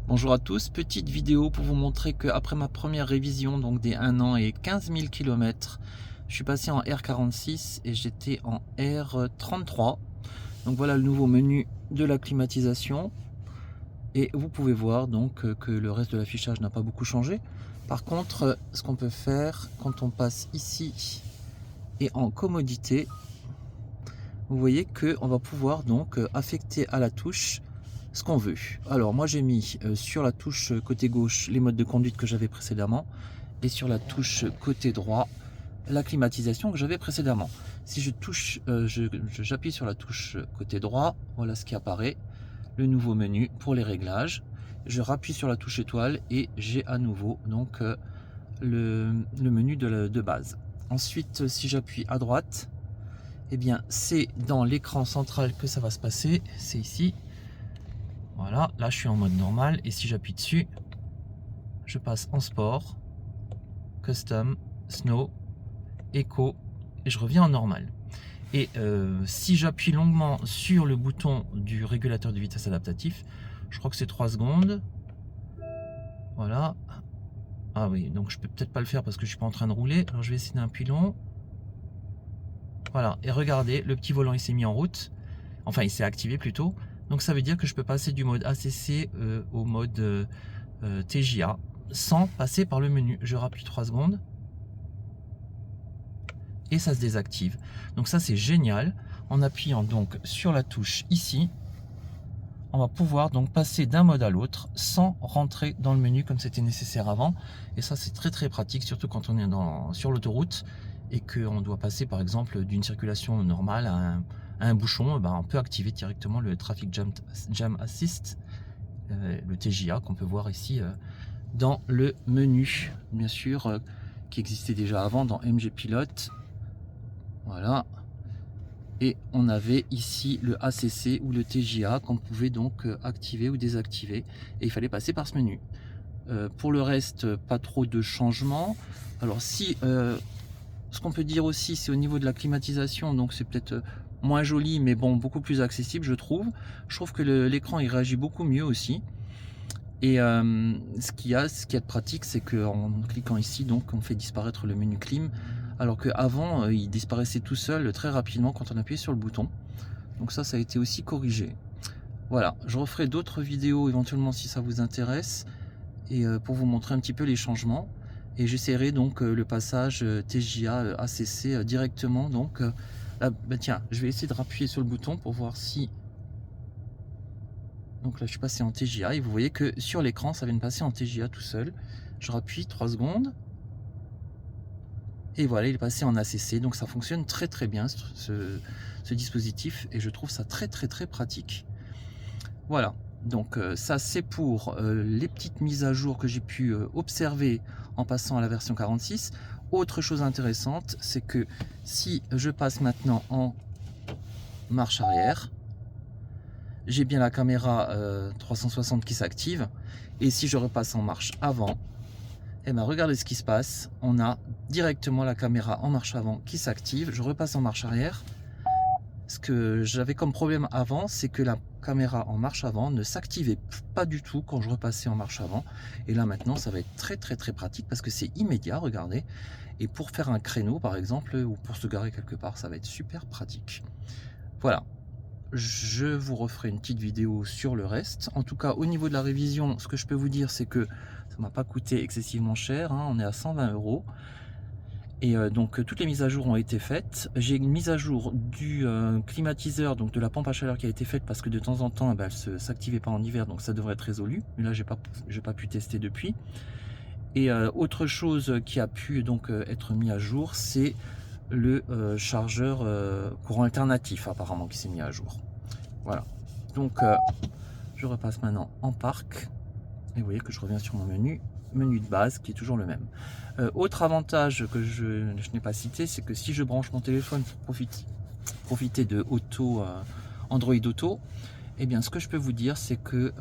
Bonjour à tous, petite vidéo pour vous montrer qu'après ma première révision, donc des 1 an et 15 000 km, je suis passé en R46 et j'étais en R33. Donc voilà le nouveau menu de la climatisation. Et vous pouvez voir donc que le reste de l'affichage n'a pas beaucoup changé. Par contre, ce qu'on peut faire quand on passe ici et en commodité, vous voyez qu'on va pouvoir donc affecter à la touche ce qu'on veut. Alors moi j'ai mis sur la touche côté gauche les modes de conduite que j'avais précédemment et sur la touche côté droit la climatisation que j'avais précédemment. Si je touche, j'appuie sur la touche côté droit, voilà ce qui apparaît, le nouveau menu pour les réglages. Je rappuie sur la touche étoile et j'ai à nouveau donc le menu de base. Ensuite, si j'appuie à droite, eh bien c'est dans l'écran central que ça va se passer, c'est ici. Voilà, là je suis en mode normal et si j'appuie dessus, je passe en sport, custom, snow, éco et je reviens en normal. Et si j'appuie longuement sur le bouton du régulateur de vitesse adaptatif, je crois que c'est 3 secondes. Voilà. Ah oui, donc je peux peut-être pas le faire parce que je suis pas en train de rouler. Alors je vais essayer d'un appui long. Voilà, et regardez, le petit volant il s'est mis en route. Enfin, il s'est activé plutôt. Donc ça veut dire que je peux passer du mode ACC au mode TJA sans passer par le menu. Je rappuie 3 secondes et ça se désactive. Donc ça c'est génial. En appuyant donc sur la touche ici, on va pouvoir donc passer d'un mode à l'autre sans rentrer dans le menu comme c'était nécessaire avant. Et ça c'est très pratique, surtout quand on est sur l'autoroute et qu'on doit passer par exemple d'une circulation normale à un bouchon. Ben, on peut activer directement le Traffic Jam Assist, le TJA qu'on peut voir ici dans le menu, bien sûr, qui existait déjà avant dans MG Pilot. Voilà. Et on avait ici le ACC ou le TJA qu'on pouvait donc activer ou désactiver. Et il fallait passer par ce menu. Pour le reste, pas trop de changements. Alors si, ce qu'on peut dire aussi, c'est au niveau de la climatisation, donc c'est peut-être moins joli, mais bon, beaucoup plus accessible, je trouve. Je trouve que l'écran il réagit beaucoup mieux aussi. Et ce qu'il y a de pratique, c'est qu'en cliquant ici, donc on fait disparaître le menu clim, alors qu'avant il disparaissait tout seul très rapidement quand on appuyait sur le bouton. Donc ça a été aussi corrigé. Voilà, je referai d'autres vidéos éventuellement si ça vous intéresse, et pour vous montrer un petit peu les changements. Et j'essaierai donc le passage TJA ACC directement. Donc là, bah tiens, je vais essayer de rappuyer sur le bouton pour voir si... Donc là je suis passé en TJA et vous voyez que sur l'écran ça vient de passer en TJA tout seul. Je rappuie 3 secondes et voilà, il est passé en ACC. Donc ça fonctionne très bien ce dispositif et je trouve ça très pratique. Voilà, donc ça c'est pour les petites mises à jour que j'ai pu observer en passant à la version 46. Autre chose intéressante, c'est que si je passe maintenant en marche arrière, j'ai bien la caméra 360 qui s'active, et si je repasse en marche avant, et ben regardez ce qui se passe, on a directement la caméra en marche avant qui s'active. Je repasse en marche arrière. Ce que j'avais comme problème avant, c'est que la caméra en marche avant ne s'activait pas du tout quand je repassais en marche avant. Et là maintenant ça va être très pratique parce que c'est immédiat, regardez. Et pour faire un créneau par exemple, ou pour se garer quelque part, ça va être super pratique. Voilà, je vous referai une petite vidéo sur le reste. En tout cas au niveau de la révision, ce que je peux vous dire, c'est que ça m'a pas coûté excessivement cher, hein. On est à 120 €. Et donc toutes les mises à jour ont été faites. J'ai une mise à jour du climatiseur, donc de la pompe à chaleur qui a été faite parce que de temps en temps elle ne s'activait pas en hiver, donc ça devrait être résolu. Mais là j'ai pas pu tester depuis. Et autre chose qui a pu donc être mis à jour, c'est le chargeur courant alternatif apparemment qui s'est mis à jour. Voilà, donc je repasse maintenant en parc et vous voyez que je reviens sur mon menu de base qui est toujours le même. Autre avantage que je n'ai pas cité, c'est que si je branche mon téléphone pour profiter de Android Auto, et bien ce que je peux vous dire, c'est que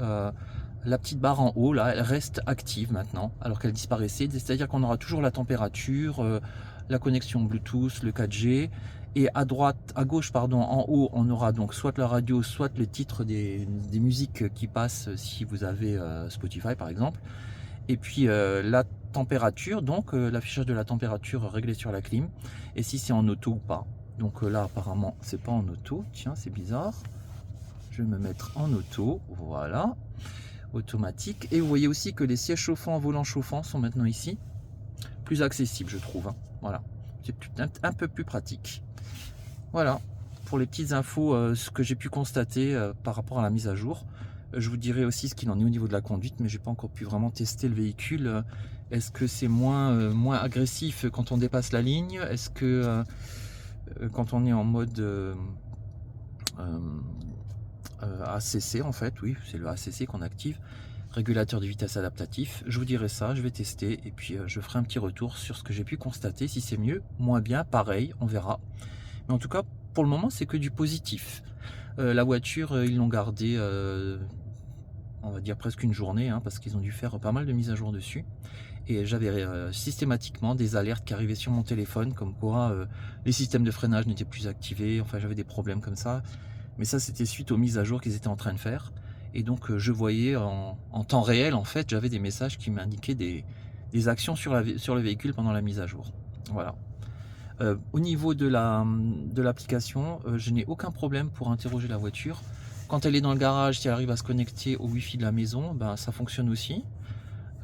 la petite barre en haut là, elle reste active maintenant alors qu'elle disparaissait. C'est à dire qu'on aura toujours la température, la connexion Bluetooth, le 4G, Et à droite, à gauche, pardon, en haut, on aura donc soit la radio, soit le titre des musiques qui passent si vous avez Spotify par exemple. Et puis la température, donc l'affichage de la température réglée sur la clim, et si c'est en auto ou pas. Donc là apparemment c'est pas en auto, tiens c'est bizarre. Je vais me mettre en auto, voilà, automatique. Et vous voyez aussi que les sièges chauffants, volants chauffants sont maintenant ici, plus accessibles je trouve, hein. Voilà, c'est un peu plus pratique. Voilà, pour les petites infos, ce que j'ai pu constater par rapport à la mise à jour. Je vous dirai aussi ce qu'il en est au niveau de la conduite, mais j'ai pas encore pu vraiment tester le véhicule. Est-ce que c'est moins agressif quand on dépasse la ligne? Est-ce que quand on est en mode ACC, en fait, oui, c'est le ACC qu'on active, régulateur de vitesse adaptatif. Je vous dirai ça, je vais tester et puis je ferai un petit retour sur ce que j'ai pu constater. Si c'est mieux, moins bien, pareil, on verra. Mais en tout cas, pour le moment, c'est que du positif. La voiture, ils l'ont gardée, on va dire presque une journée, hein, parce qu'ils ont dû faire pas mal de mises à jour dessus. Et j'avais systématiquement des alertes qui arrivaient sur mon téléphone, comme quoi les systèmes de freinage n'étaient plus activés, enfin j'avais des problèmes comme ça. Mais ça, c'était suite aux mises à jour qu'ils étaient en train de faire. Et donc je voyais en temps réel, en fait, j'avais des messages qui m'indiquaient des actions sur le véhicule pendant la mise à jour. Voilà. Au niveau de l'application, je n'ai aucun problème pour interroger la voiture. Quand elle est dans le garage, si elle arrive à se connecter au Wi-Fi de la maison, ben, ça fonctionne aussi.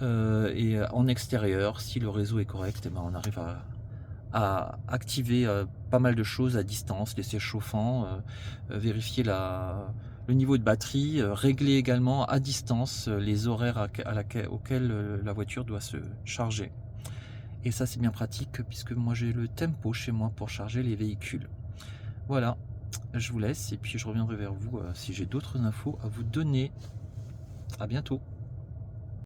Et en extérieur, si le réseau est correct, eh ben, on arrive à activer pas mal de choses à distance, les sièges chauffants, vérifier le niveau de batterie, régler également à distance les horaires auxquels la voiture doit se charger. Et ça c'est bien pratique puisque moi j'ai le tempo chez moi pour charger les véhicules. Voilà, je vous laisse et puis je reviendrai vers vous si j'ai d'autres infos à vous donner. À bientôt.